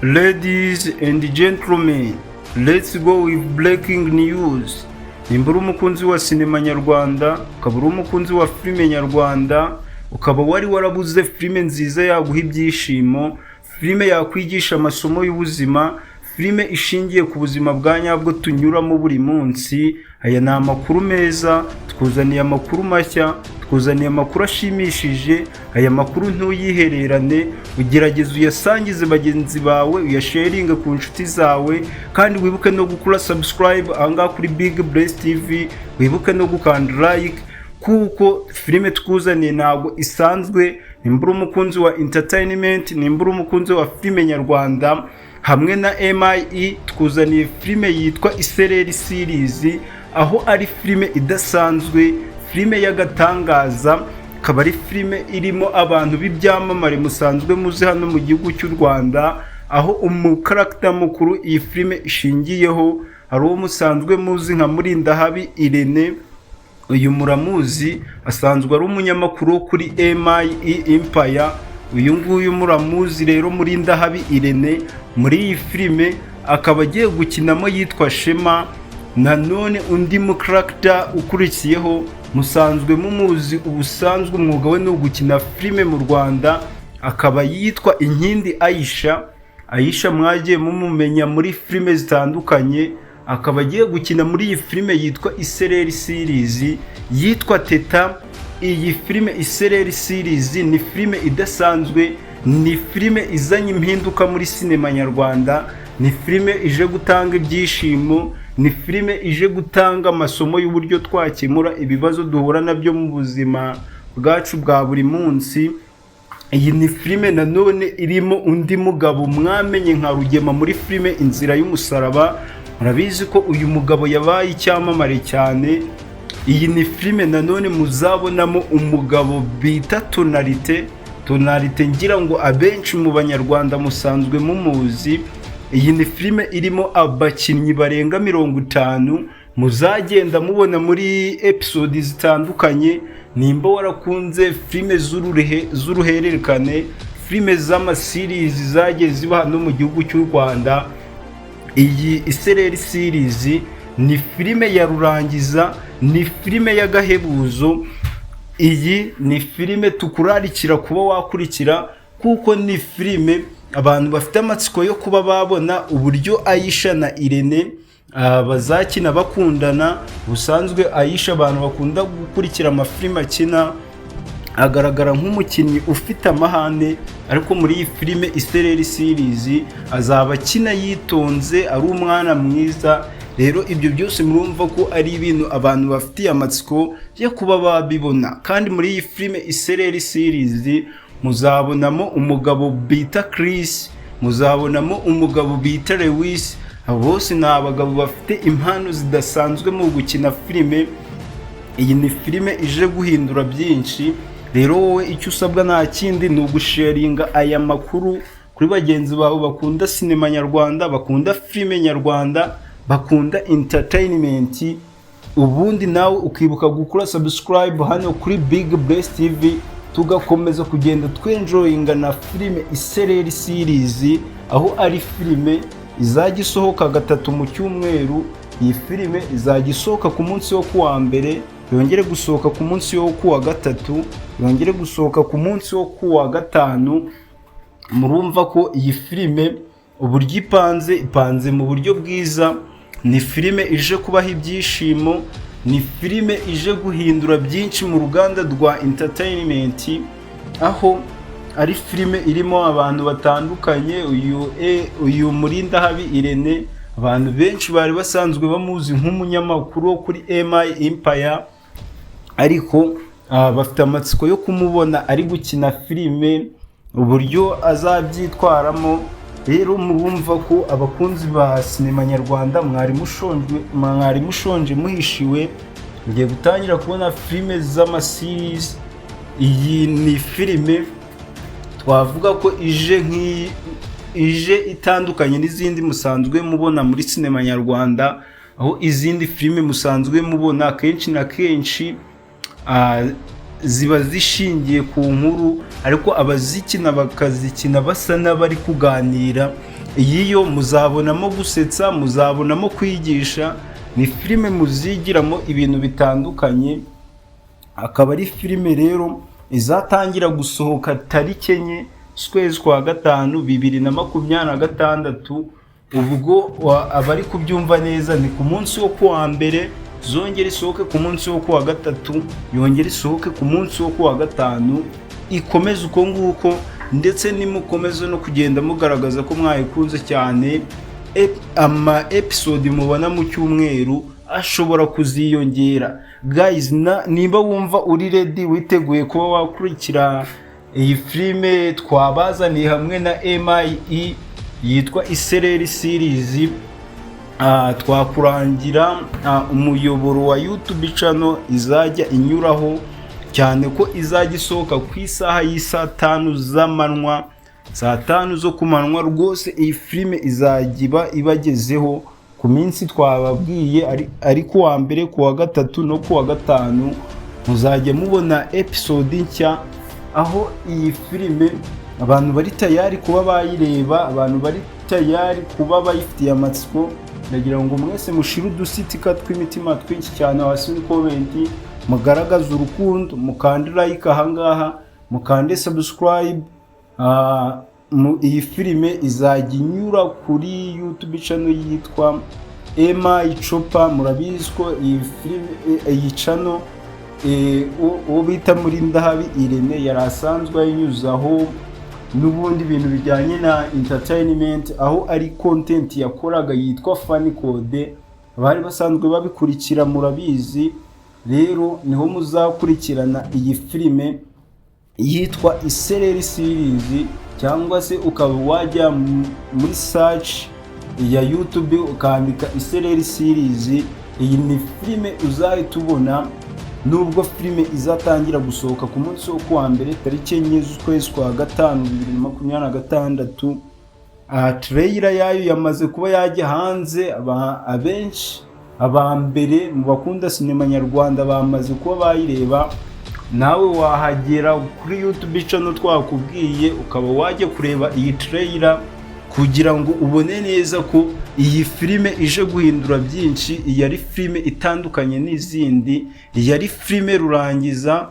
Ladies and gentlemen, let's go with breaking news. Nimba uri umukunzi wa sinema nyarwanda, ukaba uri umukunzi wa filime nyarwanda, ukaba wari warabuze filime nziza yaguha ibyishimo, filime yakwigisha amasomo y'ubuzima, filime ishingiye ku buzima bwa nyabwo tunyuramo buri munsi, aya ni amakuru meza, twuzaniye amakuru mashya, twuzaniye amakuru ashimishije. Aya makuru ntuyihererane, ugerageze uyasangize bagenzi bawe, uyasharinge ku nshuti zawe, kandi wibuke no gukora subscribe ahangaha kuri Big Bless TV, wibuke no gukanda like, kuko filime twuzaniye ntabwo isanzwe. Nimba uri umukunzi wa entertainment, nimba uri umukunzi wa filime nyarwanda, hamwe na MIE twuzaniye filime yitwa Isereri series, aho ari filime idasanzwe, filime y'agatangaza, akaba ari filime irimo abantu b'ibyamamare musanzwe muzi hano mu gihugu cy'u Rwanda, aho umukarakita mukuru iyi filime ishingiyeho ari uwo musanzwe muzi nka Murindahabi Irene. Uyu muramuzi, asanzwe ari umunyamakuru kuri MIE Empire. Uyu nguyu muramuzi rero, Murindahabi Irene, muri iyi filime akaba agiye gukinamo yitwa Shema. Nanone undi mukarakita ukurikiyeho musanzwe mumuzi ubusanzwe umwuga we no gukina filime mu Rwanda, akaba yitwa Inkindi Aisha mwagiye mumumenya muri filime zitandukanye, akaba agiye gukina muri iyi filime yitwa Isereri series yitwa Teta. Iyi filime Isereri series ni filime idasanzwe, ni filime izanye impinduka muri sinema nyarwanda, ni filime ije gutanga ibyishimo, ni filime ije gutanga amasomo y'uburyo twakemura ibibazo duhura nabyo mu buzima bwacu bwa buri munsi. Iyi ni filime nanone irimo undi mugabo mwamenye nka Rugema muri filime Inzira y'Umusaraba. Murabizi ko uyu mugabo yabaye icyamamare cyane. Iyi ni filime nanone muzabonamo umugabo bita Tonalite, ngira ngo abenshi mu banyarwanda musanzwe mumuzi. Iyi ni filime irimo abakinnyi barenga 50 muzagenda mubona muri episode zitandukanye. Nimba warakunze filime z'uruhererekane, filime z'amaseries zagiye ziba hano mu gihugu cy'u Rwanda, iyi Isereri series ni filime ya rurangiza, ni filime y'agahebuzo. Iyi ni filime tukurarikira kuba wakurikira, kuko ni filime abantu bafite amatsiko yo kuba babona uburyo Aisha na Irene bazakina bakundana. Busanzwe Aisha abantu bakunda gukurikira amafilime akina, agaragara nk'umukinnyi ufite amahane, ariko muri iyi filime Isereri series azaba akina yitonze, ari umwana mwiza. Rero ibyo byose murumva ko ari ibintu abantu bafitiye amatsiko yo kuba babibona. Kandi muri iyi filime Isereri series muzabonamo umugabo bita Chris, muzabonamo umugabo bita Lewis. Abo bose ni abagabo bafite impano zidasanzwe mu gukina filime. Iyi ni filime ije guhindura byinshi. Rero wowe icyo usabwa nta kindi ni ugusharinga aya makuru kuri bagenzi bawe bakunda sinema nyarwanda, bakunda filime nyarwanda, bakunda entertainment. Ubundi nawe ukibuka gukora subscribe hano kuri Big Bless TV, tugakomeza kugenda twenjoyinga na filime Isereri series, aho ari filime izajya isohoka 3 mu cyumweru. Iyi filime izajya isohoka ku munsi wo kuwa mbere, yongere gusohoka ku munsi wo kuwa gatatu, yongere gusohoka ku munsi wo kuwa gatanu. Murumva ko iyi filime uburyo ipanze mu buryo bwiza. Ni filime ije kubaha ibyishimo, ni filime ije guhindura byinshi mu ruganda rwa entertainment, aho ari filime irimo abantu batandukanye. Uyu Murindahabi Irene abantu benshi bari basanzwe bamuzi nk'umunyamakuru wo kuri MIE Empire, ariko bafite amatsiko yo kumubona ari gukina filime, uburyo azabyitwaramo. Rero murumva ko abakunzi ba sinema nyarwanda mwari mushonje muhishiwe, ngiye gutangira kubona filime z'amaseries. Iyi ni filime twavuga ko ije itandukanye n'izindi musanzwe mubona muri sinema nyarwanda, aho izindi filime musanzwe mubona kenshi na kenshi ziba zishingiye ku nkuru, ariko abazikina bakazikina basa n'abari kuganira. Iyi yo muzabonamo gusetsa, muzabonamo kwigisha, ni filime muzigiramo ibintu bitandukanye. Akaba ari filime rero izatangira gusohoka tariki 4 z'ukwezi kwa gatanu 2026. ubwo abari kubyumva neza ni ku munsi wo kuwa mbere, zongera isohoke ku munsi wo kuwa gatatu, yongera isohoke ku munsi wo kuwa gatanu, ikomeze uko nguko. Ndetse nimukomeze no kugenda mugaragaza ko mwayikunze cyane, ama episode mubona mu cyumweru ashobora kuziyongera. Guys, nimba wumva uri ready witeguye kuba wakurikira iyi filime twabazaniye hamwe na MIE yitwa Isereri series, twakurangira umuyoboro wa YouTube channel izajya inyuraho, cyane ko izajya isohoka ku isaha y'isa 5 z'amanywa, saa 5 zo kumanywa. Rwose iyi filime izajya ibagezeho ku minsi twababwiye, ari kuwa mbere, kuwa gatatu no kuwa gatanu. Muzajya mubona episode nshya, aho iyi filime abantu bari tayari kuba bayireba, abantu bari tayari kuba bayifitiye amatsiko. Ndagira ngo mwese mushire udusitika tw'imitima twinshi cyane hasi muri comment, mugaragaza urukundo, mukande like ahangaha, mukande subscribe. Iyi filime izajya inyura kuri YouTube channel yitwa MI Chopper. Murabizi ko iyi filime, iyi channel uwo bita muri Ndahabi Irene yari asanzwe ayinyuzaho n'ubundi bintu bijyanye na entertainment, aho ari content yakoraga yitwa Funny Code. Bari basanzwe babikurikira, murabizi. Rero niho muzakurikirana iyi filime yitwa Isereri series, cyangwa se ukaba wajya muri search ya YouTube ukandika Isereri series. Iyi ni filime uzahita ubona, nubwo filime izatangira gusohoka ku munsi wo kuwa mbere tariki 4 z'ukwezi kwa gatanu 2026. Trailer yayo yamaze kuba yajya hanze, abenshi abambere mu bakunda sinema nyarwanda bamaze kuba bayireba. Nawe wahagera kuri YouTube channel twakubwiye, ukaba wajya kureba iyi trailer kugira ngo ubone neza ko iyi filime ije guhindura byinshi. Iyi ari filime itandukanye n'izindi, iyi ari filime rurangiza,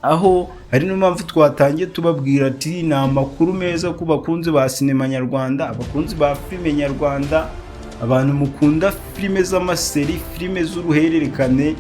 aho ari no mpamvu twatangiye tubabwira ati ni amakuru meza ku bakunzi ba sinema nyarwanda, abakunzi ba filime nyarwanda, abantu mukunda filime z'amaseri, filime z'uruhererekane.